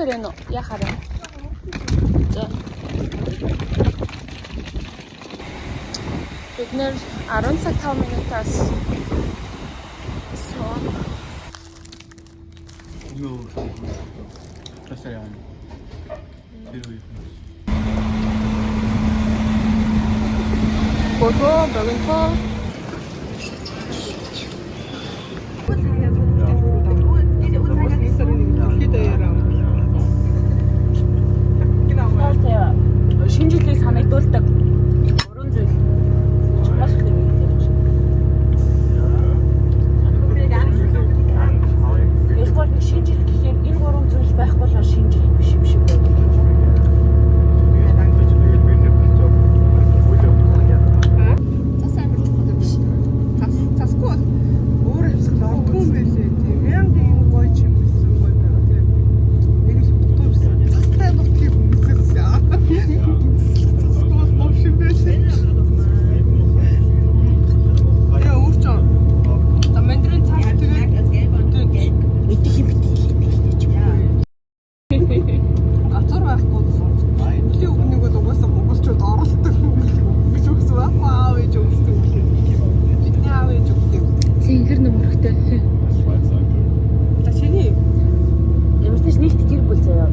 байна уу? Яхаараа. За. Бид нэр 10 цаг 5 минутаас сон. Юу тасаяа. Тэрүү. Бото, богинто. Шинэ жилийг санагдуулдаг уран зүйл. Чамаас их юм хэлж байна. Эсвэл шинэ жил гэхээр энэ гурван зүйл байхгүй л шинэ жил биш юм шиг байна. Цэнгэр нөмрөхтэй. Тачны. Ямарч нэгт гэр бүл заяа.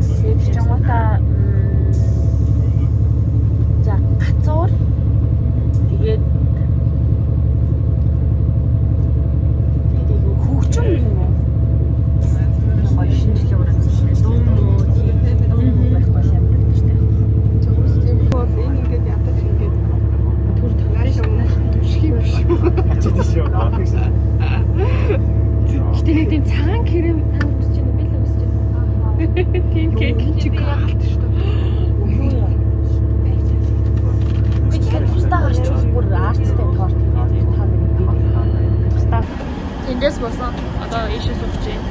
Тэгээд чамаа за гацуур тэгээд хүүхчэн юм уу? Гоё шинжилгээ урагсан. Дум уу тийм байх бол юм байна шүү дээ. Зөвхөн тийм бол энэ ингээд ятах ингээд түр тагааш өмнө ших биш. Чидээш яа. Гэтэ нэг тийм цагаан крем тань үсэж байна би л үсэж байна. Тийм кек чи гаалт шүү дээ. Би тэр тустаа гарч бүр арцтай торт та нэг би тустаа тэндээс босон одоо ийшээ сууж байна.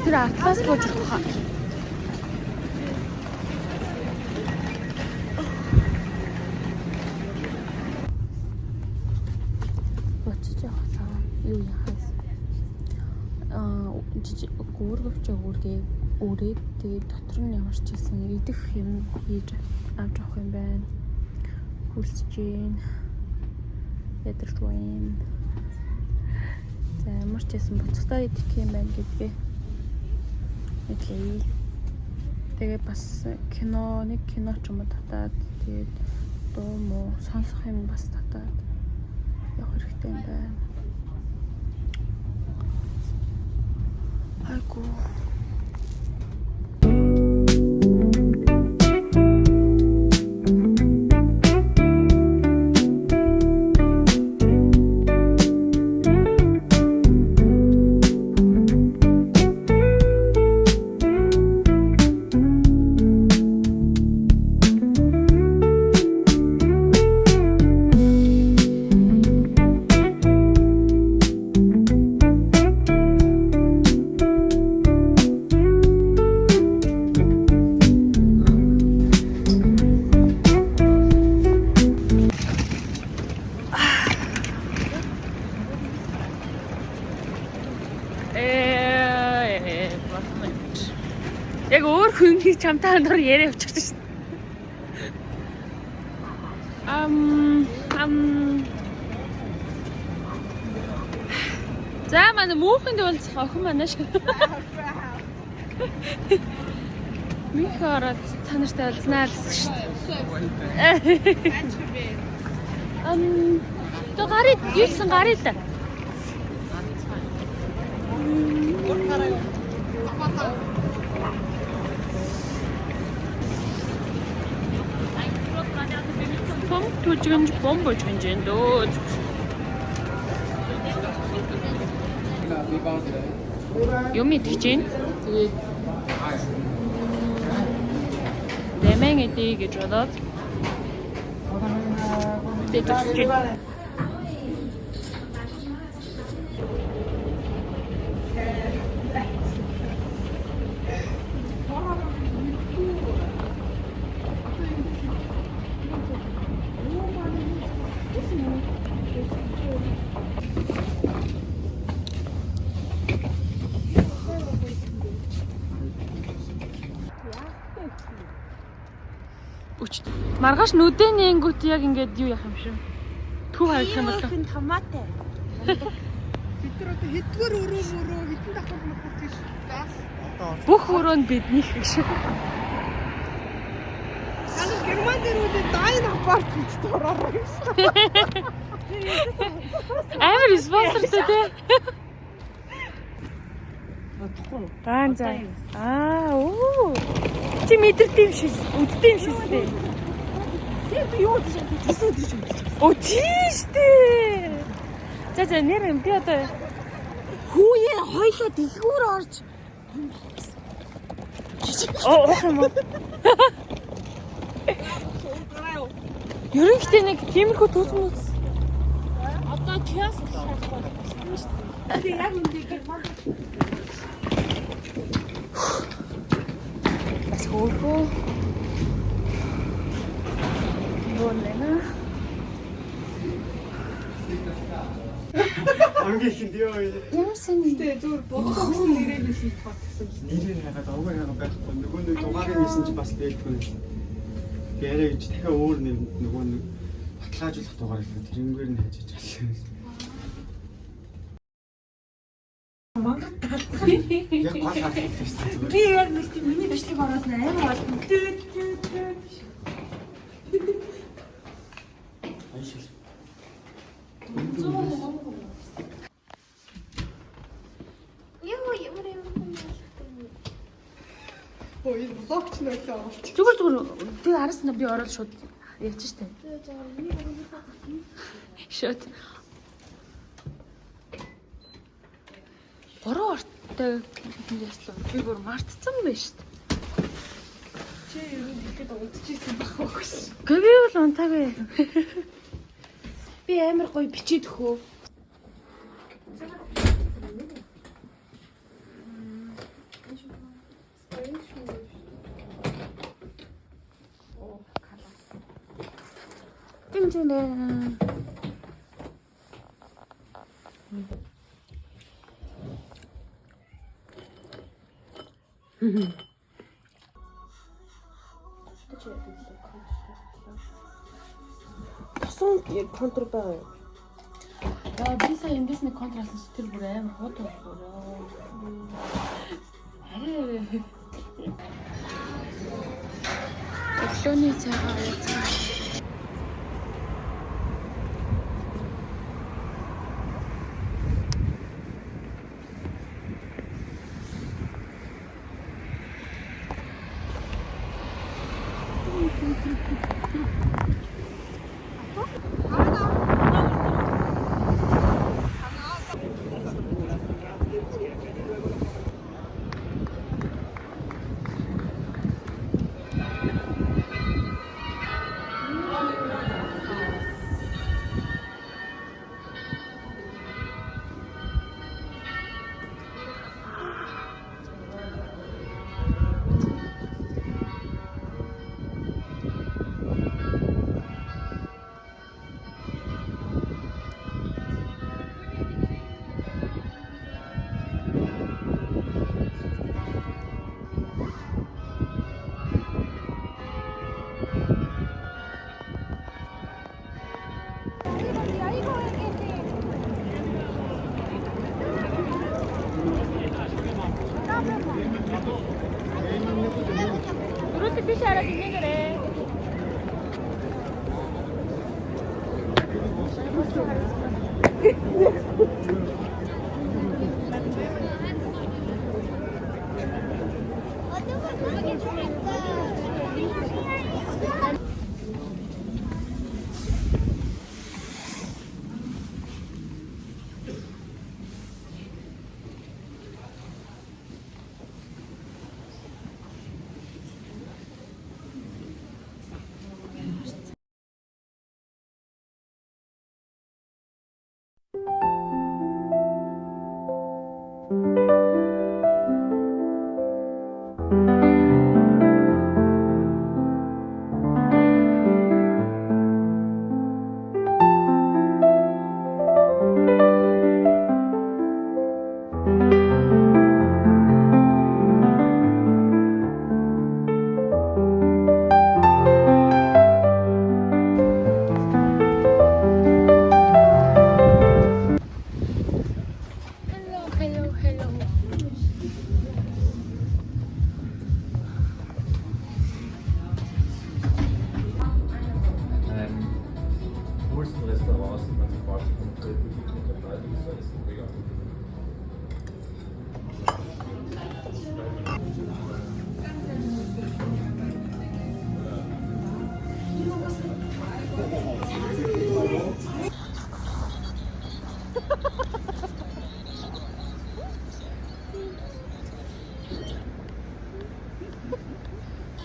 Тэр атлас бууж байгаа. Юу яхаас жижиг гүүргөвч өрөөд тэгээд дотор нь ямар ч хэлсэн идэх юм хийж авч авах юм байна. Хүлсэж гин ядарч байна. За ямар ч хэлсэн буцалтаа идэх юм байна гэдгээ мэдлээ. Тэгээ бас нэг кино ч юм уу татаад тэгээд дуу муу сонсох юм бас татаад явах хэрэгтэй юм байна. Айгу. Яг өөр хүн хийж чамтай өндөр яриа явчихсан шин. За манай мөнхөнд уулзах охин манай шиг. Мих ороод та нартай уулзнаа л гэсэн шин. То гарыг юусэн гарыг л. Түлжгэнж бомбож гинжэн дөө. Юм идэж гин. Тэгээд лемэн идэ гэж бодоод. Тэгээд Үчтэй. Маргааш нүдэн нэнгүүт яг ингээд юу яах юм шүү. Төв харах юм бол томаатай. Бид нар одоо хэдгээр өрөө хитэн давхар мөхөж тийш бас. бүх өрөөнд биднийх гэж. Янз Герман дээр үгүй дайн апартмент ороо юм шиг. Амар спонсортой тий. Бодохгүй. За. Оо. Чи мэдэрдэг юм шиг үздэг юм шиг тий. Би юу гэж хэлсэн гэж үү? Оо тийш тий. За нэр юм би одоо Хүүе хойлоо дэлгүүр орж. оох юм уу? Ерөнхийдөө нэг тиймэрхүү төсмөс. Одоо киоск шахах болсон шүү дээ. Би яг үндэ Герман Бас хөөхөө. Бонлена. Ангийн хиндио Ямар сони. тэгээ зүгээр бодох гэсэн нэрээ биш их батсан. нэрийг хагаад овгоо хагаад байхгүй. Нөгөө нэг дугаарыг хийсэн чи бас бэлтгүй. Гэрээ гэж дахиад өөр нөгөө нэг баталгаажуулах дугаар хэлээ. Тэрнгээр нь хайж чадсан. Яг гол хатсан. Би яг нэг тийм миний бичлэг ороод амар болсон. Айшил. Ой, блокч нөлөө авч. Зүгээр тэг араас нь би ороод шууд ярьж штэ. Шот. Бороо ортой яслаа. Би бүр мартцсан байж штэ. Чи юу гэхэд удчихсан баг өгс. Гэвь бол унтаагүй. Би амар гоё бичээд өгөө. Тэмцэнэ. Тосон контр байгаа юу? Яа би сая эндээс нэг контраст тэр бүр амар хот болоо. Өглөөний цагаа ууцгаа. Өрөөдөө тийш хараад инээгээрээ.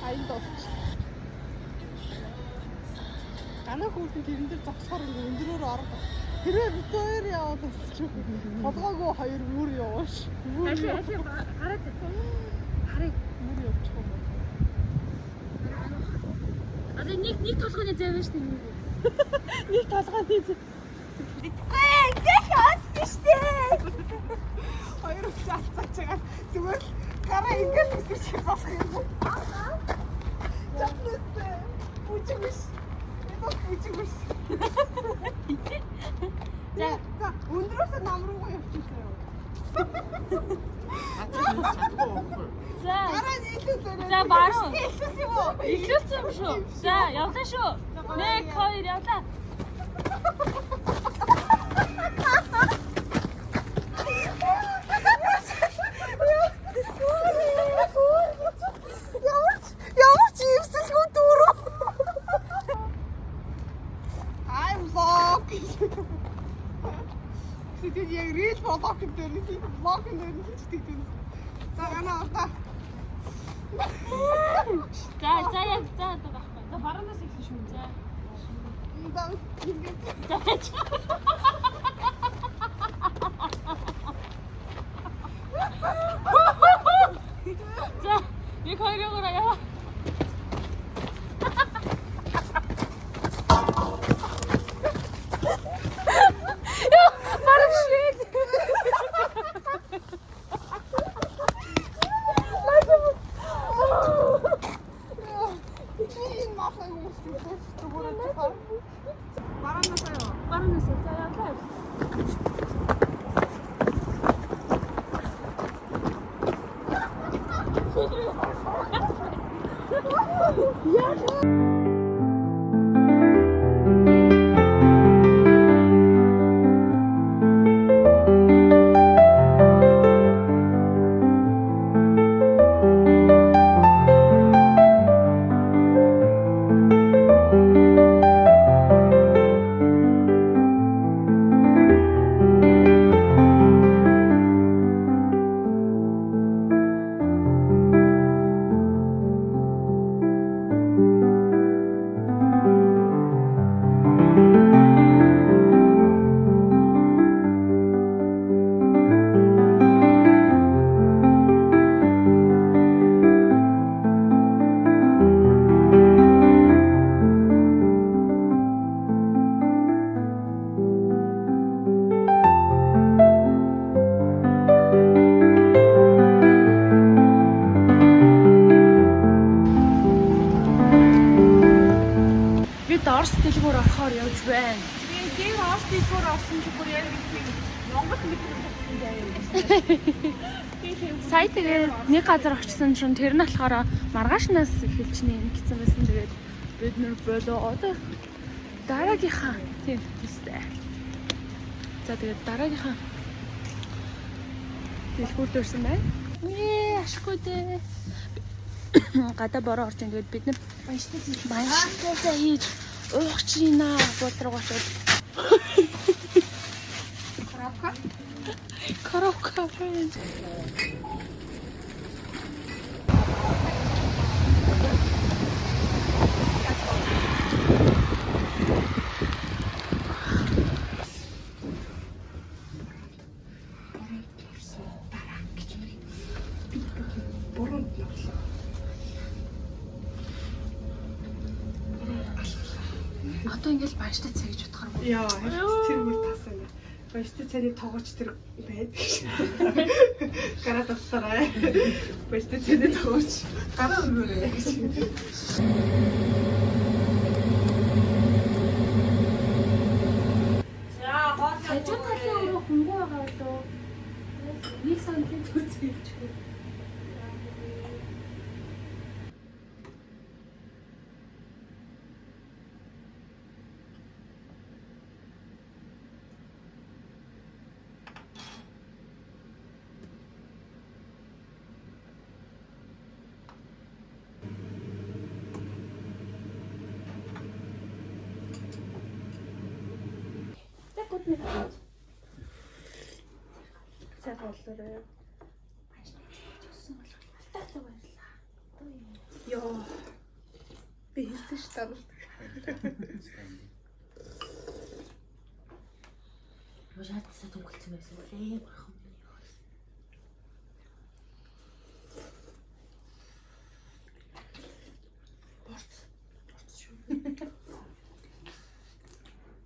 Аян досч. Ганаа хүүхэн тэрэн дээр зогсохоор өндрөөр орох. Хэрвээ бид хоёр яваад тасчих. Толгойгоо хоёр мөр явааш. Аль гараад харыг Мөр явчих юм. одоо нэг толгойн зав байж тийм үү? Нэг толгойн Итгэхгүй ингээд хаасан штэ. хоёр цаацаач байгаа. Зүгээр л гараа ингээд үсэрч болох юм. Чамстай. Бүжигш. Энэ бүжигш. За өндрөөс нам руугаа явчихсан. За Гараа нийлүүлээ. За баруун. Эхлэсэн юм уу? Эхлүүлсэн юм шүү. За явлаа шүү. 1 2 явлаа. Ямар ч ивсэлгүй дөрөв. I'm vlog. Сэтгэл яг real vlog гэдэг нэг vlog гэдэг нэг хийдэг. За ганаа аваа. За яг за одоо байхгүй. За баруунаас эхлэх шүү. За. За, нэг хоёроо яа. Баруунаас за явлаа. Орос дэлгүүр орохоор явж байна. Тийм Орос дэлгүүр орсон ч бүр яг тийм Монгол мэдэр болсон заяа. Сая тэгээ нэг газар очсон чинь тэр нь болохоор маргаашнаас эхэлж нэ гэсэн байсан. Тэгээд бид нэр болоо одоо дараагийнхаа тийм үстэй. За тэгээд дараагийнхаа дэлгүүрд өрсөн байна. Ашиггүй дээ. Гадаа бороо орж ингээд бид нар баяштай хийж уух чина бодрог очоод Коробка. Одоо ингээл баяжтай цай гэж бодохоор байна. Яа, тэр бүр тасан. Баяжтай цайны тоогооч тэр байд. Гараад авсараа. Баяжтай цайны тоогооч. Гараа өрөөрэй гэж. За, хажуу талын өрөө хөнгөө байгаа болоо. 1 см төрцөж. Сайн боллоо. Алтайтай баярлаа. Йоо. хэлсэн ш та. Шаатсаа төгөлцсөн байсан үлээ бахан. Борц шүү.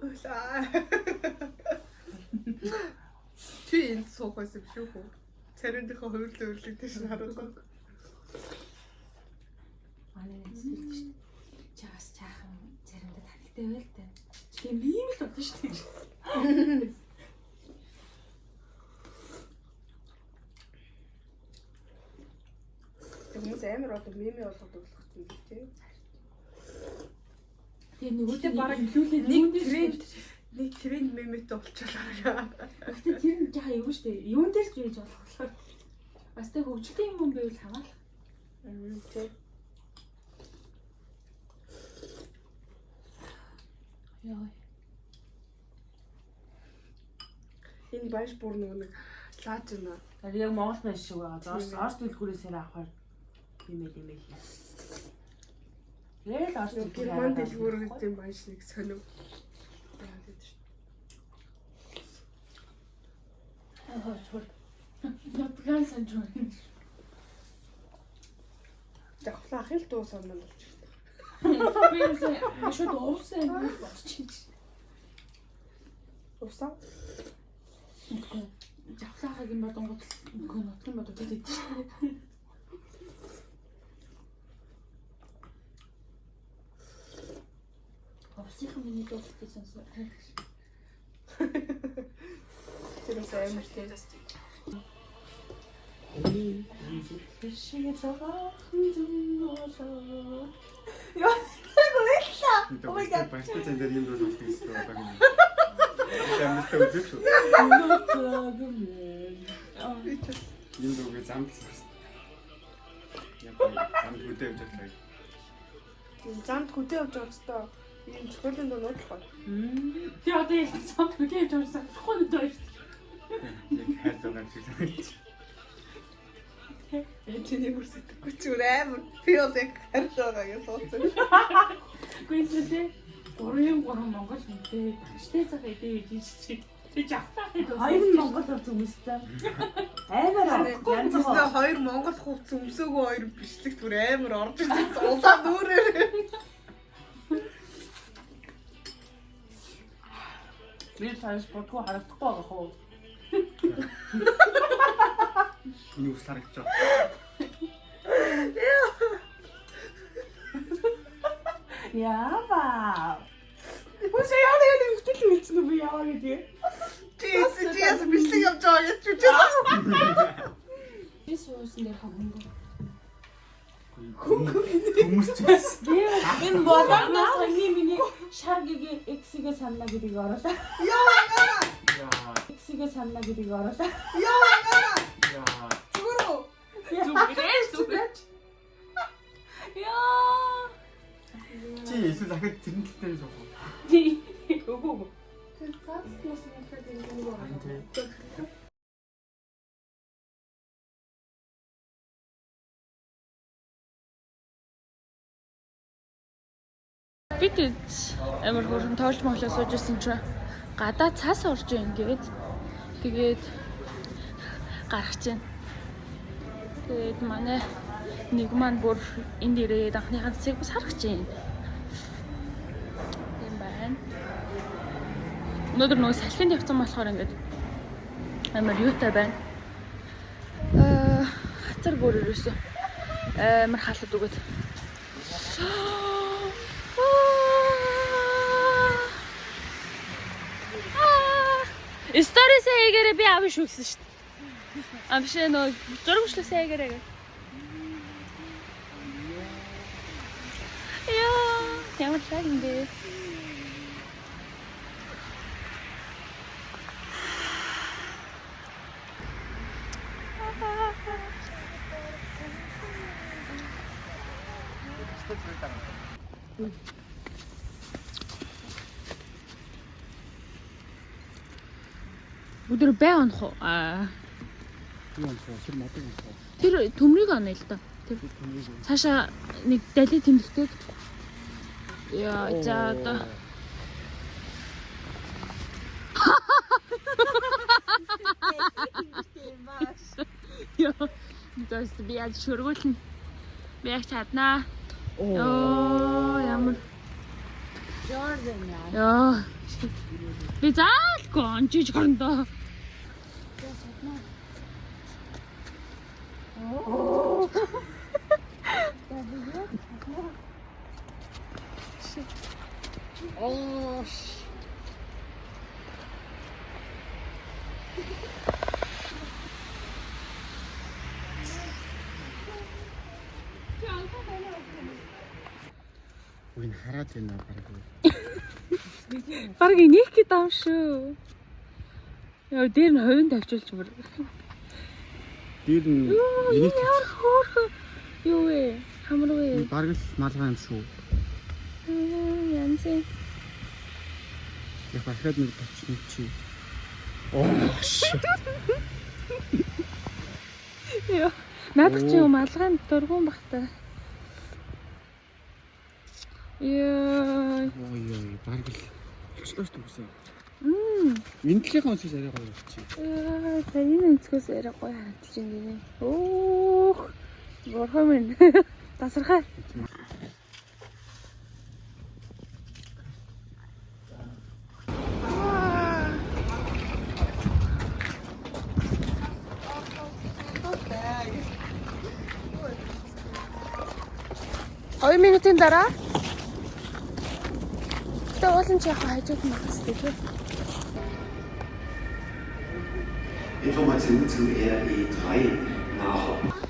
Уулаа. Чи энд суух байсан шүү хөө. Царинтынхаа хувирлын өрлөг тийш хараад. Манай нэцэлж шүү. Чаас чаахан заримдаа танигтай байл та. Тийм ийм л болно шүү дээ. Хүмүүс амар одоо меми болгоод өглөх юм тий. Тийм нөгөөдөө Бараг илүүлээд нэг тренд мемэтэй болчихлоо. Гэхдээ тэр нь яхаа юу штэ. Юун дээр ч хийж болох болохоор. Бас тэг хөгжилтэй юм байвал хамаалах. Тий. Яа. Энэ бааш бүр нэг лаач юм аа. Тэр яг Монгол маш шиг байгаа. Орос дэлгүүрээсээр авахаар имэйл хий. Тэгэл орос Герман дэлгүүрийн бааш нэг сонив. Чур. Япган санжуу. Давхлаа хэл дуу санаа болж Би шууд уусаа болчих. Усаа? Жавхлахаг юм бодонгод нөхөн нотхон бодоод идэв чинь. Овсихан миний дуулдаг сонсоо. Тэр үс амар тий. Шигээ цагаан зүнноо. Яа, гойлаа. Oh my god. Баяртай зэн дээр юм дуу сонсдог гэсэн одоо юм. Тэмэлтэй үзэх шүү. Юм дуугээ замд сонсдог. Яг замд хөдөө явж байгаа. Замд хөдөө явж байгаа хэвээр ийм зөвхөн дуунууд л гоё. Тэгээ одоо яг замд хөдөө явж байгаа болохгүй нь дөө. Яг хайр байгаа шиг санагдаж. Эцний бүрсэтгэхгүй ч амар. Би бол яг харж байгаа гэж суусан. Гүйлээ. 3 Монгол хүнтэй баштай цаг идэ гэж чи. Тэг жахтаа хэд хоёр Монгол хувц өмстэй. Амар янз бүр хоёр Монгол хувц өмсөөгөө хоёр бичлэг түр амар орж ирсэн. Улаан нүрээр. Би цааш бодгоо харагдахгүй байгаа хөө. Миний ус харагдаж байна. Яава. Үгүй яа нэг хөтөл үлдсэн үү яа гэдэг. Чиэс бичлэг явж байгаа гэж чүчээ. Би суусан дээр хөнгө. Хүмүүс ч гэсэн. Энэ болоноос миний шаргийн X-ийг санана гэдгийг оруулаа. Яа. X-ийг санана гэдгийг оруулаа. Яа. Зүгээр. Яа. Чи эсвэл дахиад тэрэн дээр суух. Үгүй. Тэр цааш нь дахиад ингэ байгаа. Бид амар хөрөн тоолж моглоо сууж ирсэн чинь гадаа цас орж ингээд тэгээд гарах чинь. Тэгээд манай нэг маань бүр энд ирээд анхны ганцыг бас харах чинь. Тийм байна. Өнөөдөр нөгөө салхинд явсан болохоор ингээд амар юутай байна. Хацар бүр ерөөсөө амар хаалт өгöd. Stories хийгээрээ би авиш үгсэн шүү дээ. Авиш нөө зураг шлээс хийгээрээ. Яа, ямар цаг юм бэ? Өдөр бай онох уу? Тэр төмрийг онё л доо. Тэр цаашаа нэг дали тэмдэгтэй. Яа, за одоо. Яа. Тэст би яаж шүргүүлнэ. Би яг чаднаа. Оо, ямар Jordan яа. Яа. Би заалгүй онжиж горондоо. Oh. Уг хараад байна баг. Бараг инех гэдэг юм шүү. Яа, дээр нь хувийн тавьчулж бүр. Дээр нь энийг Хөөхөө. Юу вэ? Хамар вэ? баг л малгай юм шүү. Янз. Яг ахаад нэг тавчны чи. Оо. Яа. Надад ч юм алгаан дургуун бахтай. Яа. Ой, баг л болчихлоо шүү дээ. Энтлийнхээ онцгой арай гоё болчих. За энэ өнцгөөс арай гоё харагдаж байна гинэ. Өөх. Бурхан минь. Тасархай. Ой, минутын дараа. Тэ уулын чи яхаа хажууд магас тийм. Informationen zum RE3 nach.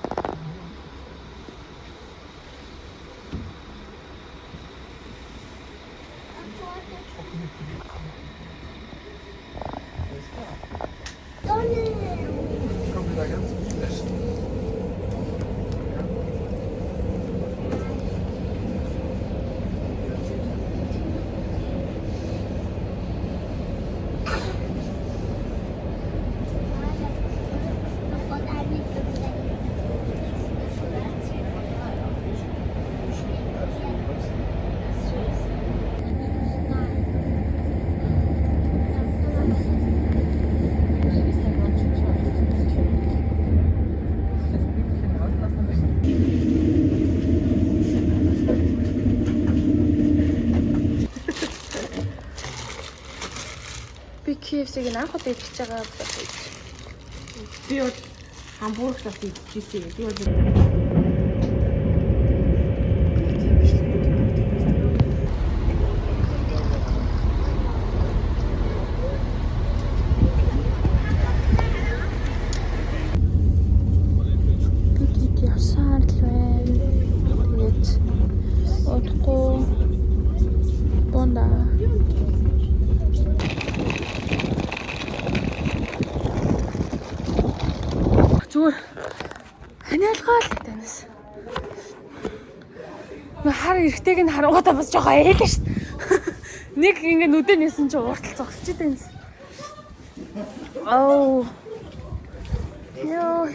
Би KFC-г анх удаа идэж байгаа бодож. Би бол хамбургт бас идчихсэн. Би бол Бид ясаар л байна. Тэгээд удахгүй бонда. Зүгээр ханиалгаа л танаас. Хар эргэтэйг нь харангуудаа бас жоохон ээлээ шүү дээ. Нэг ингэ нүдэн нэсэн чи ууртал зогсож идэв. Оо. Йоо.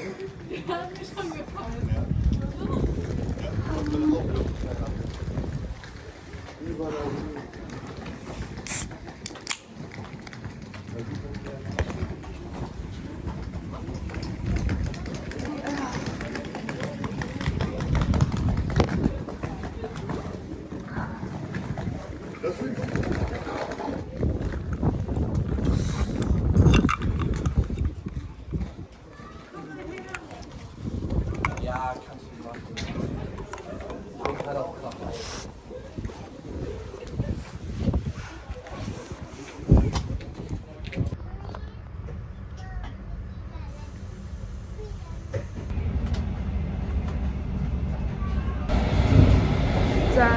За,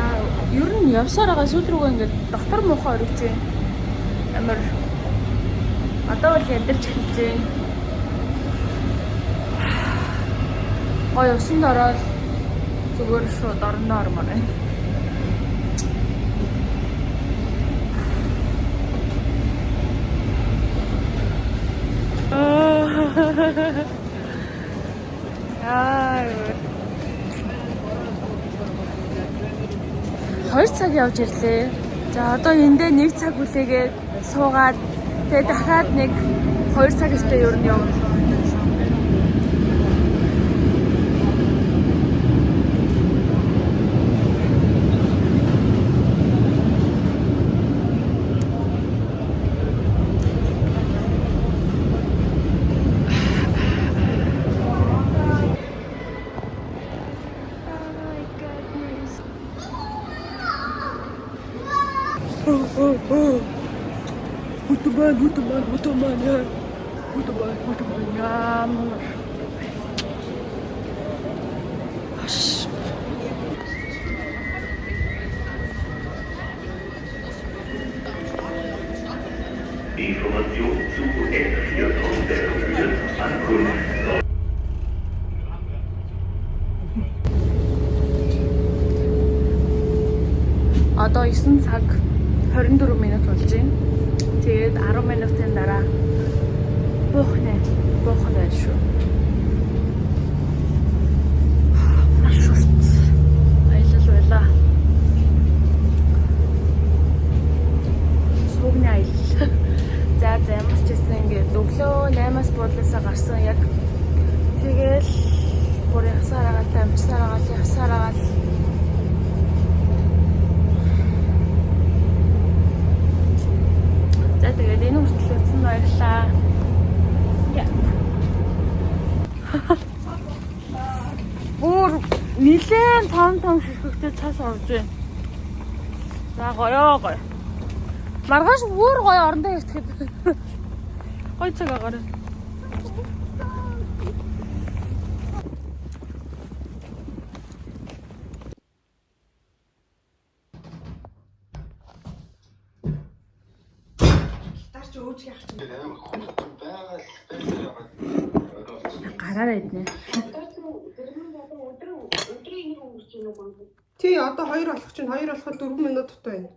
ер нь явсаар байгаа сүүл рүүгээ ингээд доктор муухай өргөж байна. Амар одоо бол ядэрч эхэлж байна. Гой усанд ороод зүгээр шууд орноо ормоор байна. 2 цаг явж ирлээ. За одоо эндээ 1 цаг хүлээгээд суугаад тэгээ дахиад нэг 2 цаг өстэй ер нь явна. Butuman, yum. Information zu F4000 Ankunft. Одоо 9 цаг 24 минут болж байна. Тэгээд 10 минутын дараа буух байж шүү. Маш шүрт. Аялал байлаа. Суугны аялал. За ямар ч гэсэн ингээд өглөө 8-аас буудлаасаа гарсан яг тэгэл бүр ясаар агаал. За тэгээд энэ хүртэл утсан баярлаа. Бүр нилээн том ширхэгтэй цаас орж байна. За гоё. Маргааш бүр гоё орондоо явчихад. Гоё цаг агаар. Таарч өөж яах чинь. Гараараа иднэ. Тий, одоо 2 болох чинь 2 болоход 4 минут дутаа байна.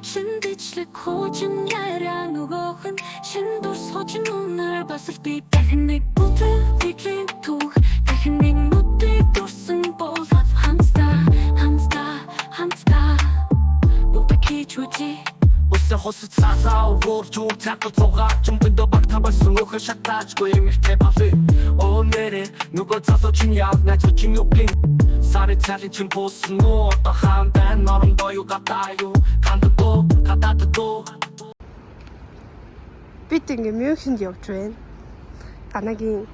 신비члэг хуучин яриа нөгөөх нь шин дурс хуучин үнээр бас л би дахин нэг бүтэл бидний түүх дахин нэг нүдийг дурсан болов хамстаа нүдийг чүчи Усе хосит сасаа уурч уурчаато цугаа чумбиндо багтабасан өхөр шатаачгүй эмэртэй бафи Онэрэ нүгөө цасо чин явна чучин юпин Сари цалин чин посын нуу одоо хаандан нормдоо ю гатаю кандадо Бид ингээ Мюнхенд явж байна. Ганагийн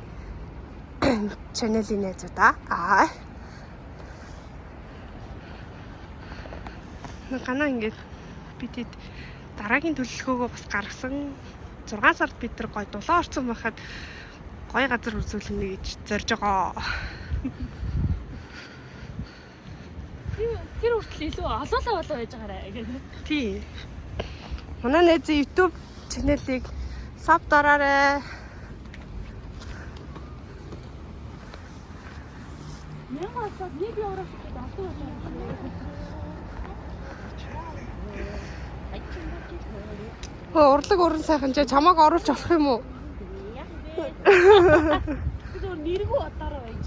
чаналын найзуудаа. Гана ингээд бидэд дараагийн төлөвлөгөөгөө бас гаргасан 6 сард бид нар гоё дулаан орсон байхад гоё газар үзүүлнэ гэж зорж байгаа. Тэр хүртэл илүү олоолаа байж байгаарэ гэдэг. Тий. Манай найзын YouTube чаналыг саб дараарай. Янгасаа 1 евро шиг авсан Урлаг уран сайхан ч чамааг оруулж болох юм уу? Зүгээр нэргүү одоороо байж.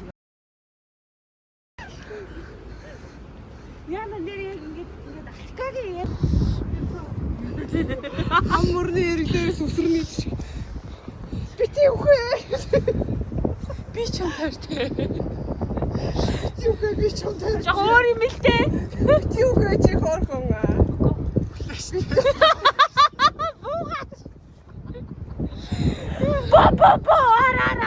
Яна нэр ингээд ахтагийн Ам мөрний эрэг дээрээс өсрөний шиг. Бити үхэ. Би ч юм тартай. Юугээ би ч юм тартай. жоо өөр юм л дээ. Бити үхэ чи хорхон аа. Ба араа.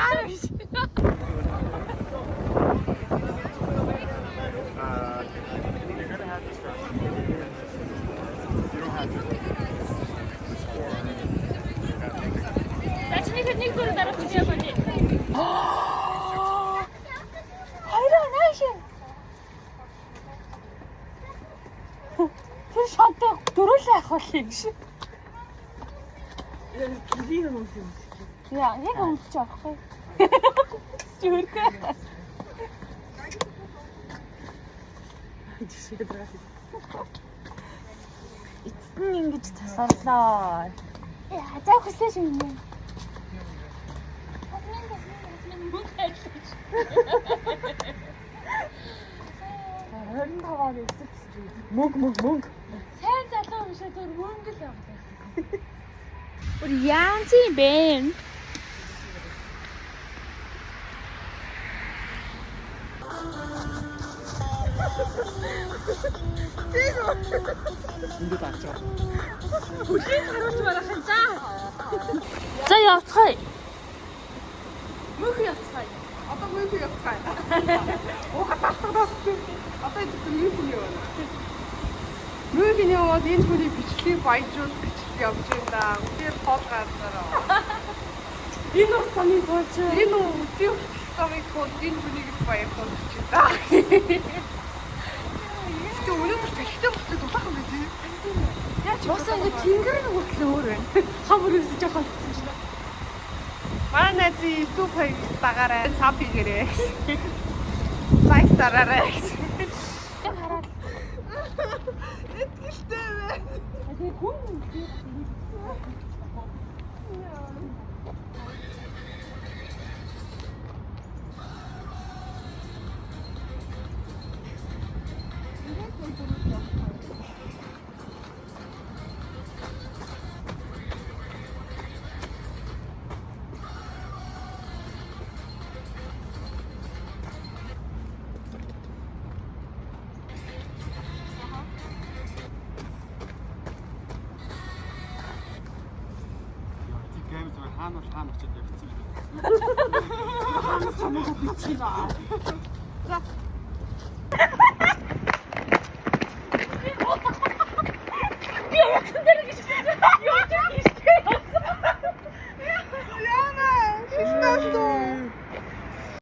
Нэг зүгээр дарах гэж явж байна. Хайраа наашин. Тэр шатаа дөрөөлөө авах юм шиг. Гэрийн юм уу? Яа, яг өмч авах юм. Зүрхээ. Эцэн ингэж тасарлаа. Яа, заа хүслээ шиг юм. Мөнгө. Сайн залуу биш ээ зөв мөнгө л явах. Өр яанч юм бэ? Ингээд авчаа. Бүхий харуулж барах за. За явцгаая. Мөнх явцгаая. Одоо мөнгө явцгаая. Ууха талтгадаас одоо юу юм яа. Мөнгө нь яваад энэ хүний бичлэгийг баяжуул бичлэг явж байна. Тэр хол гараараа. Энэ уцаны бооч. Энэ үгүй замыг хол энэ хүнийг баях болж байна. Тэ өнөөдөр ихтэй болчих дулаах юм би. Яач Босоо ингэ тэнгэр нэг хүртэл өөр байна. Хамар юусэн жоохон болсон ч. Манай найз YouTube дагаарай, саб хийгээрэй. Лайк дараарай. Хараад. Итгэвчтэй байна. Тэгээ хүн Гэмт зүгээр хаана очиж явчихсан юм. хамаагүй бичиж байгаа. За.